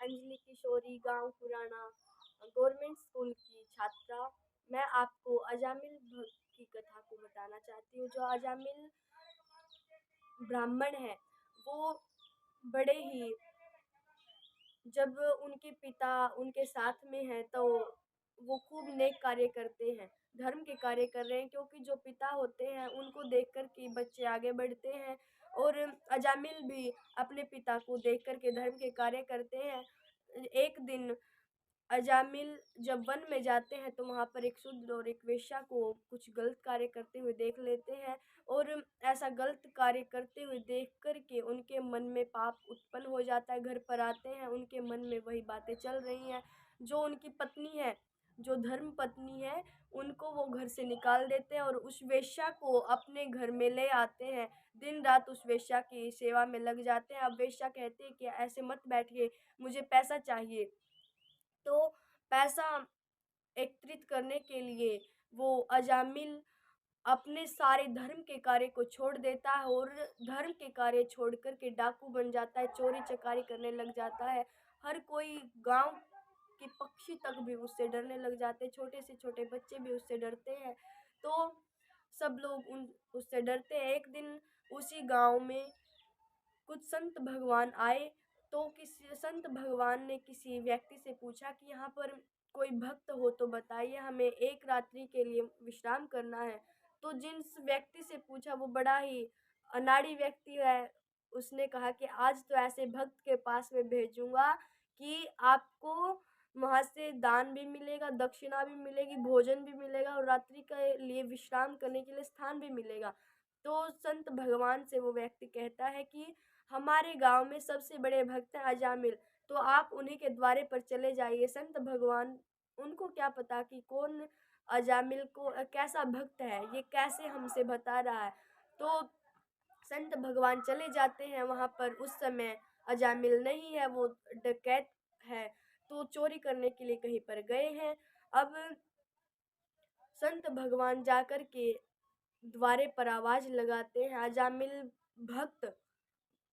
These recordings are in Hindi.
अंजलि किशोरी, गांव पुराना, गवर्नमेंट स्कूल की छात्रा। मैं आपको अजामिल भक्त की कथा को बताना चाहती हूँ। जो अजामिल ब्राह्मण है, वो बड़े ही, जब उनके पिता उनके साथ में हैं तो वो खूब नेक कार्य करते हैं, धर्म के कार्य कर रहे हैं, क्योंकि जो पिता होते हैं उनको देख कर के बच्चे आगे बढ़ते हैं। और अजामिल भी अपने पिता को देख कर के धर्म के कार्य करते हैं। एक दिन अजामिल जब वन में जाते हैं तो वहाँ पर एक शूद्र और एक वेश्या को कुछ गलत कार्य करते हुए देख लेते हैं। और ऐसा गलत कार्य करते हुए देख कर के उनके मन में पाप उत्पन्न हो जाता है। घर पर आते हैं, उनके मन में वही बातें चल रही हैं। जो उनकी पत्नी है, जो धर्म पत्नी है, उनको वो घर से निकाल देते हैं और उस वेश्या को अपने घर में ले आते हैं। दिन रात उस वेश्या की सेवा में लग जाते हैं। अब वेश्या कहते हैं कि ऐसे मत बैठिए, मुझे पैसा चाहिए। तो पैसा एकत्रित करने के लिए वो अजामिल अपने सारे धर्म के कार्य को छोड़ देता है और धर्म के कार्य छोड़ कर के डाकू बन जाता है, चोरी चकारी करने लग जाता है। हर कोई, गांव के पक्षी तक भी उससे डरने लग जाते हैं, छोटे से छोटे बच्चे भी उससे डरते हैं। तो सब लोग उन उससे डरते हैं। एक दिन उसी गांव में कुछ संत भगवान आए। तो किसी संत भगवान ने किसी व्यक्ति से पूछा कि यहाँ पर कोई भक्त हो तो बताइए, हमें एक रात्रि के लिए विश्राम करना है। तो जिस व्यक्ति से पूछा वो बड़ा ही अनाड़ी व्यक्ति है। उसने कहा कि आज तो ऐसे भक्त के पास में भेजूंगा कि आपको वहां से दान भी मिलेगा, दक्षिणा भी मिलेगी, भोजन भी मिलेगा और रात्रि के लिए विश्राम करने के लिए स्थान भी मिलेगा। तो संत भगवान से वो व्यक्ति कहता है कि हमारे गांव में सबसे बड़े भक्त हैं अजामिल, तो आप उन्हीं के द्वारे पर चले जाइए। संत भगवान, उनको क्या पता कि कौन अजामिल को कैसा भक्त है, ये कैसे हमसे बता रहा है। तो संत भगवान चले जाते हैं वहां पर। उस समय अजामिल नहीं है, वो डकैत है, तो चोरी करने के लिए कहीं पर गए हैं। अब संत भगवान जाकर के द्वारे पर आवाज लगाते हैं, अजामिल भक्त,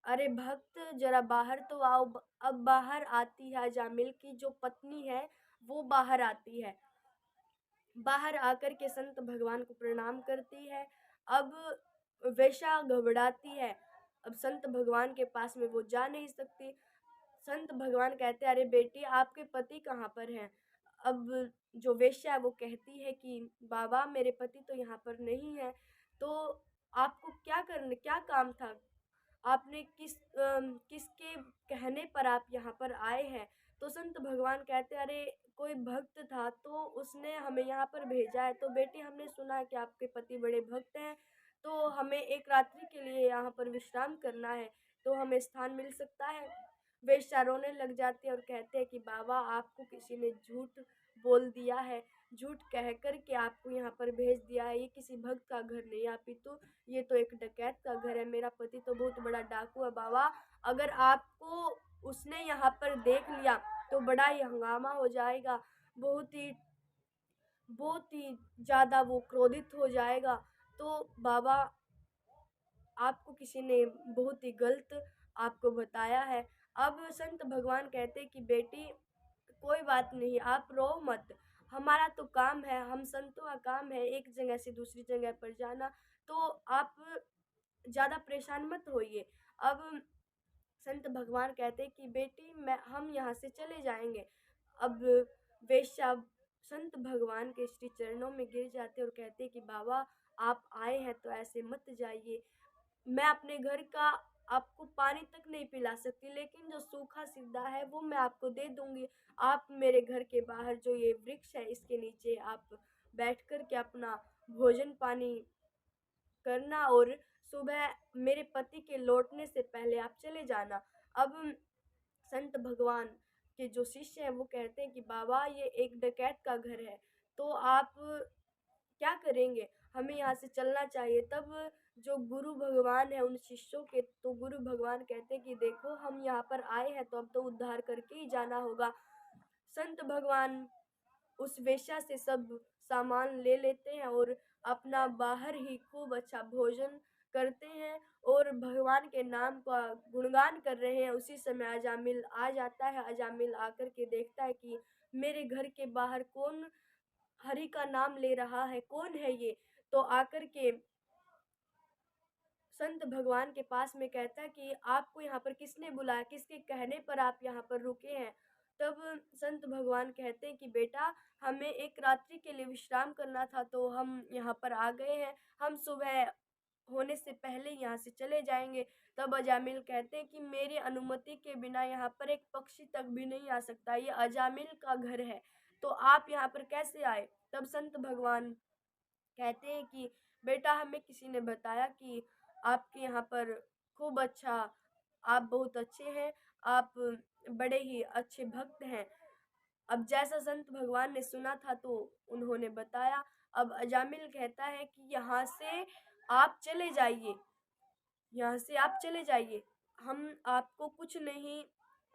अरे भक्त जरा बाहर तो आओ। अब बाहर आती है अजामिल की जो पत्नी है, वो बाहर आती है। बाहर आकर के संत भगवान को प्रणाम करती है। अब वेश्या घबराती है, अब संत भगवान के पास में वो जा नहीं सकती। संत भगवान कहते हैं, अरे बेटी आपके पति कहाँ पर हैं। अब जो वेश्या है वो कहती है कि बाबा मेरे पति तो यहाँ पर नहीं है। तो आपको क्या काम था, आपने किसके कहने पर आप यहाँ पर आए हैं। तो संत भगवान कहते हैं, अरे कोई भक्त था तो उसने हमें यहाँ पर भेजा है। तो बेटी हमने सुना है कि आपके पति बड़े भक्त हैं, तो हमें एक रात्रि के लिए यहाँ पर विश्राम करना है, तो हमें स्थान मिल सकता है। वेश्या रोने लग जाती है और कहते हैं कि बाबा आपको किसी ने झूठ बोल दिया है, झूठ कह कर के आपको यहाँ पर भेज दिया है। ये किसी भक्त का घर नहीं है, अपितु ये तो एक डकैत का घर है। मेरा पति तो बहुत बड़ा डाकू है बाबा, अगर आपको उसने यहाँ पर देख लिया तो बड़ा ही हंगामा हो जाएगा, बहुत ही ज़्यादा वो क्रोधित हो जाएगा। तो बाबा आपको किसी ने बहुत ही गलत आपको बताया है। अब संत भगवान कहते कि बेटी कोई बात नहीं, आप रो मत, हमारा तो काम है, हम संतों का काम है एक जगह से दूसरी जगह पर जाना, तो आप ज़्यादा परेशान मत होइए। अब संत भगवान कहते कि बेटी हम यहाँ से चले जाएंगे। अब वेश्या संत भगवान के श्री चरणों में गिर जाते और कहते कि बाबा आप आए हैं तो ऐसे मत जाइए, मैं अपने घर का आपको पानी तक नहीं पिला सकती, लेकिन जो सूखा सीधा है वो मैं आपको दे दूंगी। आप मेरे घर के बाहर जो ये वृक्ष है इसके नीचे आप बैठ कर के अपना भोजन पानी करना और सुबह मेरे पति के लौटने से पहले आप चले जाना। अब संत भगवान के जो शिष्य हैं वो कहते हैं कि बाबा ये एक डकैत का घर है, तो आप क्या करेंगे, हमें यहाँ से चलना चाहिए। तब जो गुरु भगवान है उन शिष्यों के, तो गुरु भगवान कहते हैं कि देखो हम यहाँ पर आए हैं तो अब तो उद्धार करके ही जाना होगा। संत भगवान उस वेश्या से सब सामान ले लेते हैं और अपना बाहर ही खूब अच्छा भोजन करते हैं और भगवान के नाम का गुणगान कर रहे हैं, उसी समय अजामिल आ जाता है। अजामिल आकर के देखता है कि मेरे घर के बाहर कौन हरि का नाम ले रहा है, कौन है ये? तो आकर के संत भगवान के पास में कहता है कि आपको यहाँ पर किसने बुलाया, किसके कहने पर आप यहाँ पर रुके हैं? तब संत भगवान कहते हैं कि बेटा, हमें एक रात्रि के लिए विश्राम करना था तो हम यहाँ पर आ गए हैं, हम सुबह होने से पहले यहाँ से चले जाएंगे। तब अजामिल कहते हैं कि मेरी अनुमति के बिना यहाँ पर एक पक्षी तक भी नहीं आ सकता, ये अजामिल का घर है, तो आप यहाँ पर कैसे आए? तब संत भगवान कहते हैं कि बेटा, हमें किसी ने बताया कि आपके यहाँ पर खूब अच्छा, आप बहुत अच्छे हैं, आप बड़े ही अच्छे भक्त हैं। अब जैसा संत भगवान ने सुना था तो उन्होंने बताया। अब अजामिल कहता है कि यहाँ से आप चले जाइए, यहाँ से आप चले जाइए, हम आपको कुछ नहीं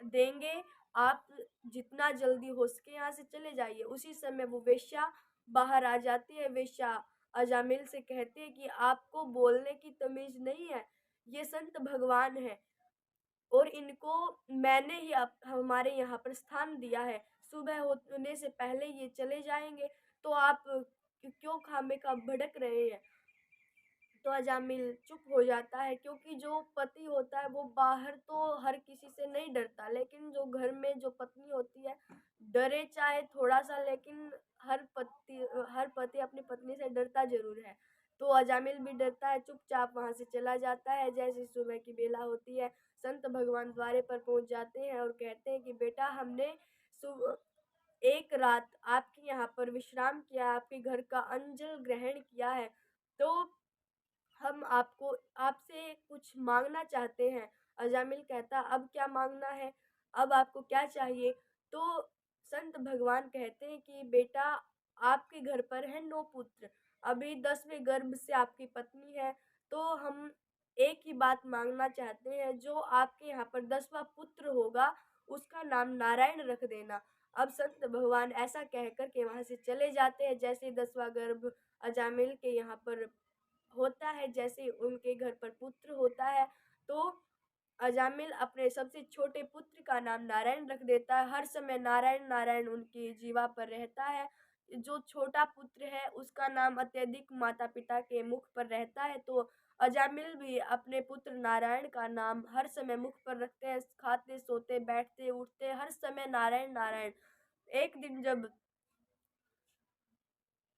देंगे, आप जितना जल्दी हो सके यहाँ से चले जाइए। उसी समय वो वेश्या बाहर आ जाती है। वेश्या अजामिल से कहती है कि आपको बोलने की तमीज नहीं है, ये संत भगवान है और इनको मैंने ही हमारे यहाँ पर स्थान दिया है, सुबह होने से पहले ये चले जाएंगे, तो आप क्यों खामे खा भड़क रहे हैं? तो अजामिल चुप हो जाता है, क्योंकि जो पति होता है वो बाहर तो हर किसी से नहीं डरता, लेकिन जो घर में जो पत्नी होती है, डरे चाहे थोड़ा सा, लेकिन हर पति अपनी पत्नी से डरता जरूर है। तो अजामिल भी डरता है, चुपचाप वहां से चला जाता है। जैसे सुबह की बेला होती है, संत भगवान द्वारे पर पहुंच जाते हैं और कहते हैं कि बेटा, हमने सुबह एक रात आपके यहाँ पर विश्राम किया, आपके घर का अंजल ग्रहण किया है, तो हम आपसे कुछ मांगना चाहते हैं। अजामिल कहता, अब क्या मांगना है, अब आपको क्या चाहिए? तो संत भगवान कहते हैं कि बेटा, आपके घर पर है 9 पुत्र, अभी 10वें गर्भ से आपकी पत्नी है, तो हम एक ही बात मांगना चाहते हैं, जो आपके यहाँ पर 10वां पुत्र होगा उसका नाम नारायण रख देना। अब संत भगवान ऐसा कह कर के वहां से चले जाते हैं। जैसे 10वां गर्भ अजामिल के यहाँ पर होता है, जैसे उनके घर पर पुत्र होता है, तो अजामिल अपने सबसे छोटे पुत्र का नाम नारायण रख देता है। हर समय नारायण नारायण उनकी जीवा पर रहता है। जो छोटा पुत्र है उसका नाम अत्यधिक माता पिता के मुख पर रहता है, तो अजामिल भी अपने पुत्र नारायण का नाम हर समय मुख पर रखते हैं, खाते सोते बैठते उठते हर समय नारायण नारायण। एक दिन जब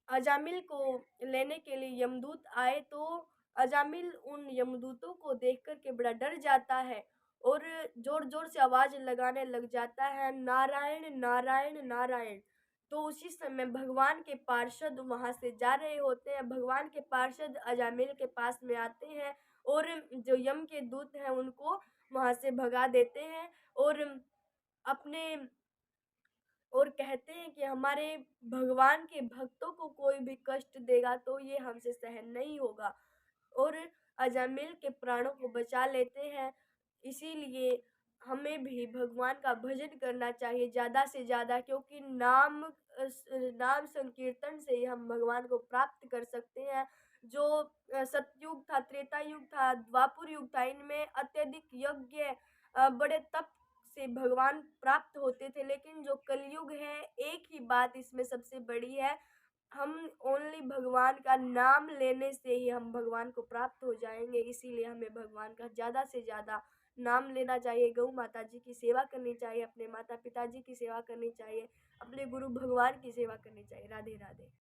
अजामिल को लेने के लिए यमदूत आए, तो अजामिल उन यमदूतों को देख कर के बड़ा डर जाता है और जोर जोर से आवाज लगाने लग जाता है, नारायण नारायण नारायण। तो उसी समय भगवान के पार्षद वहां से जा रहे होते हैं। भगवान के पार्षद अजामिल के पास में आते हैं और जो यम के दूत हैं उनको वहां से भगा देते हैं और अपने और कहते हैं कि हमारे भगवान के भक्तों को कोई भी कष्ट देगा तो ये हमसे सहन नहीं होगा, और अजामिल के प्राणों को बचा लेते हैं। इसीलिए हमें भी भगवान का भजन करना चाहिए ज़्यादा से ज़्यादा, क्योंकि नाम संकीर्तन से ही हम भगवान को प्राप्त कर सकते हैं। जो सतयुग था, त्रेता युग था, द्वापर युग था, इनमें अत्यधिक यज्ञ बड़े तप से भगवान प्राप्त होते थे, लेकिन जो कलयुग है, एक ही बात इसमें सबसे बड़ी है, हम ओनली भगवान का नाम लेने से ही हम भगवान को प्राप्त हो जाएंगे। इसीलिए हमें भगवान का ज़्यादा से ज़्यादा नाम लेना चाहिए, गौ माता जी की सेवा करनी चाहिए, अपने माता पिता जी की सेवा करनी चाहिए, अपने गुरु भगवान की सेवा करनी चाहिए। राधे राधे।